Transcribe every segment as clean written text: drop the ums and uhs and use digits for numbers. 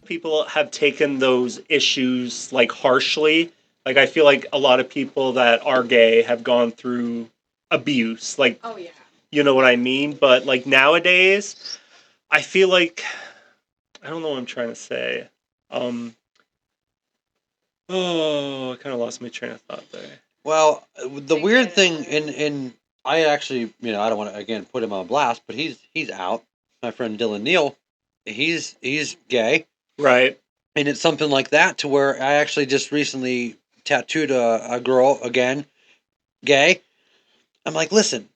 People have taken those issues like harshly. Like I feel like a lot of people that are gay have gone through abuse. Like, Oh yeah. you know what I mean? But like nowadays, I feel like I don't know what I'm trying to say. Oh, I kind of lost my train of thought there. Well, the weird thing in I actually, I don't want to again put him on blast, but he's out. My friend Dylan Neal, he's gay, Right. and it's something like that to where I actually just recently tattooed a girl again, gay. I'm like, listen,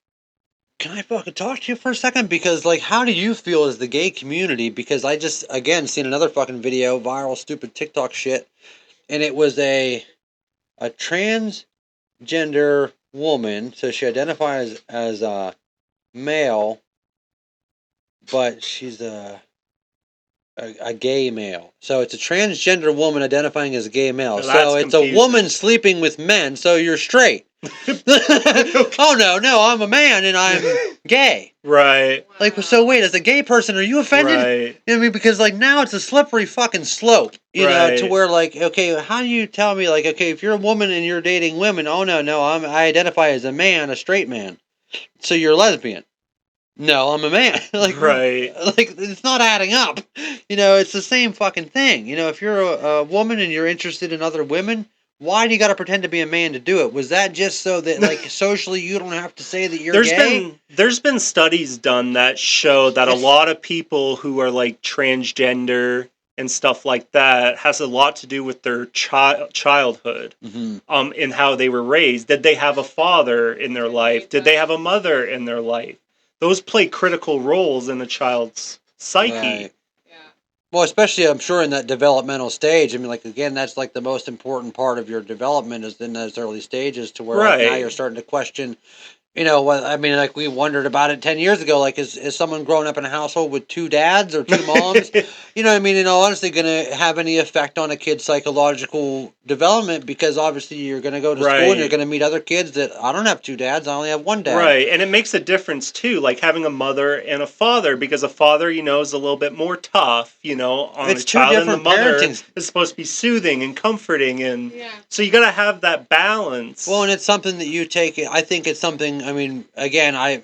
can I fucking talk to you for a second? Because like, how do you feel as the gay community? Because I just again seen another fucking video, viral, stupid TikTok shit, and it was a transgender woman, so she identifies as a male, but she's a gay male. So it's a transgender woman identifying as a gay male. Now So that's it's confusing. a woman sleeping with men. So you're straight. Oh no, I'm a man and I'm gay. Right. Like, so wait, as a gay person, are you offended? Right. You know what I mean? Because like now it's a slippery fucking slope, you know, to Right. where like, okay, how do you tell me like, okay, if you're a woman and you're dating women, oh no, I identify as a man, a straight man. So you're a lesbian. No, I'm a man. Like, Right. like it's not adding up. You know, it's the same fucking thing. You know, if you're a woman and you're interested in other women, why do you got to pretend to be a man to do it? Was that just so that like socially you don't have to say that you're gay? There's been studies done that show that a lot of people who are like transgender and stuff like that has a lot to do with their childhood, in how they were raised. Did they have a father in their life? Did they have a mother in their life? Those play critical roles in a child's psyche. Right. Well, especially I'm sure in that developmental stage. I mean, like again, that's like the most important part of your development is in those early stages to where like now Right. you're starting to question. You know, what I mean, like we wondered about it 10 years ago. Like, is someone growing up in a household with two dads or two moms? You know what I mean? And honestly, going to have any effect on a kid's psychological development because obviously you're going to go to school and you're Right. going to meet other kids that I don't have two dads. I only have one dad. Right, and it makes a difference too, like having a mother and a father, because a father, is a little bit more tough, on It's a two child, and the different mother parenting. is supposed to be soothing and comforting, and so you got to have that balance. Well, and it's something that you take. I think it's something. I mean, again, I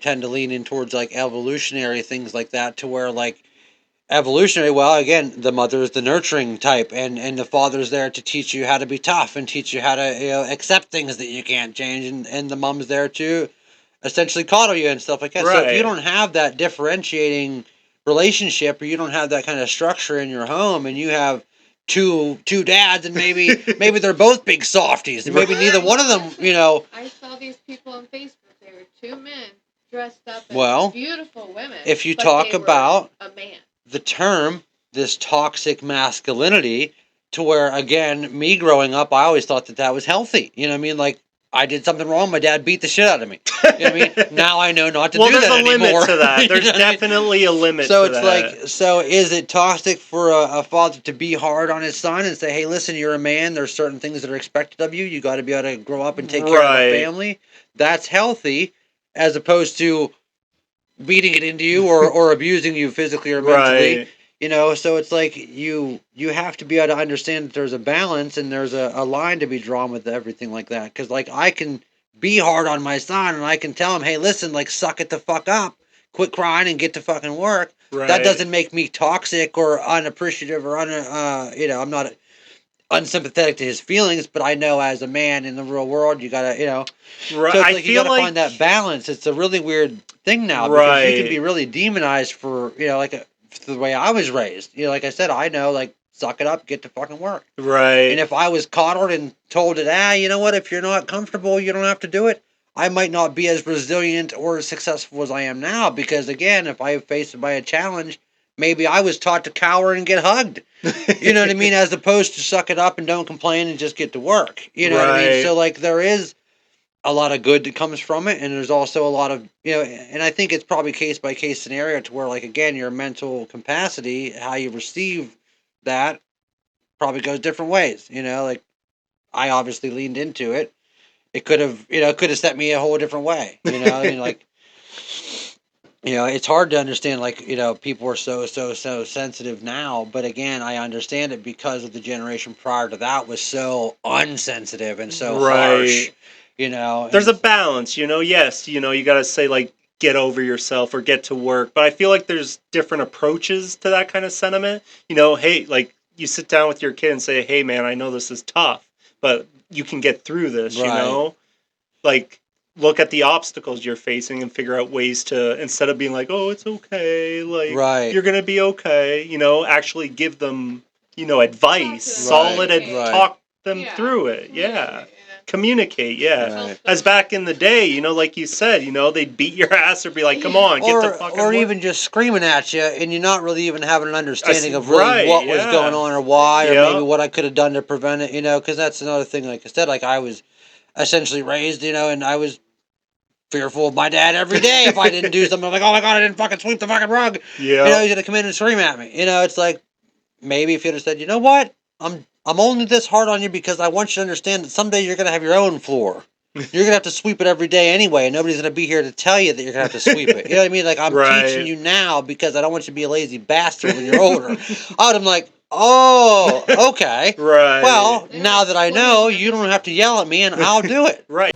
tend to lean in towards like evolutionary things like that, to where like evolutionary. Well, again, the mother is the nurturing type, and the father's there to teach you how to be tough and teach you how to accept things that you can't change, and the mom's there to essentially coddle you and stuff like that. So if you Right. don't have that differentiating relationship, or you don't have that kind of structure in your home, and you have two dads, and maybe they're both big softies, and maybe neither one of them, I saw these people on Facebook. They were two men dressed up as Well, beautiful women. if you but talk they were about a man. the term, this toxic masculinity, to where again, me growing up, I always thought that was healthy. You know what I mean? Like, I did something wrong, my dad beat the shit out of me. You know what I mean? Now I know not to do that anymore. Well, there's a limit to that. There's You know what I mean? definitely a limit So to it's that. like, so is it toxic for a father to be hard on his son and say, hey, listen, you're a man, there's certain things that are expected of you, you got to be able to grow up and take care of a family? That's healthy, as opposed to beating it into you or abusing you physically or mentally. Right. So it's like you have to be able to understand that there's a balance and there's a line to be drawn with everything like that. Because like I can be hard on my son and I can tell him, hey, listen, like suck it the fuck up, quit crying and get to fucking work. Right. That doesn't make me toxic or unappreciative or I'm not unsympathetic to his feelings, but I know as a man in the real world, you gotta, Right. So it's I like you feel gotta find that balance. It's a really weird thing now because you can be really demonized for, the way I was raised. Like I said, I know, like, suck it up, get to fucking work. Right. And if I was coddled and told that, you know what, if you're not comfortable, you don't have to do it, I might not be as resilient or as successful as I am now because, again, if I faced by a challenge, maybe I was taught to cower and get hugged. You know what I mean? As opposed to suck it up and don't complain and just get to work. You know what I mean? So, like, there is a lot of good that comes from it, and there's also a lot of, and I think it's probably case by case scenario to where, like, again, your mental capacity, how you receive that probably goes different ways. Like, I obviously leaned into it. It could have, set me a whole different way. I mean, like, You know, it's hard to understand, like, you know, people are so sensitive now, but again, I understand it because of the generation prior to that was so unsensitive and so harsh, Right. you know. There's a And balance, you know. Yes, you know, you got to say like get over yourself or get to work, but I feel like there's different approaches to that kind of sentiment. You know, hey, like you sit down with your kid and say, "Hey man, I know this is tough, but you can get through this," you right, know? Like look at the obstacles you're facing and figure out ways to, instead of being like, "Oh, it's okay, like right, you're going to be okay," you know, actually give them, you know, advice, right, solid right, talk them through it. Yeah. Communicate, Communicate, yeah. right. As back in the day, you know, like you said, you know, they'd beat your ass or be like, "Come on, get to fucking Or work." even just screaming at you, and you're not really even having an understanding of really Right, what was going yeah. on or why, or maybe Yeah. what I could have done to prevent it, you know, because that's another thing. Like I said, like I was essentially raised, you know, and I was fearful of my dad every day if I didn't do something. I'm like, oh my god, I didn't fucking sweep the fucking rug. You know, Yeah. he's gonna come in and scream at me. You know, it's like maybe if you'd have said, you know what, I'm only this hard on you because I want you to understand that someday you're gonna have your own floor. You're gonna have to sweep it every day anyway, and nobody's gonna be here to tell you that you're gonna have to sweep it. You know what I mean? Like I'm teaching Right. you now because I don't want you to be a lazy bastard when you're older. I would have been like, oh, okay. Right. Well, now that I know, you don't have to yell at me, and I'll do it. Right.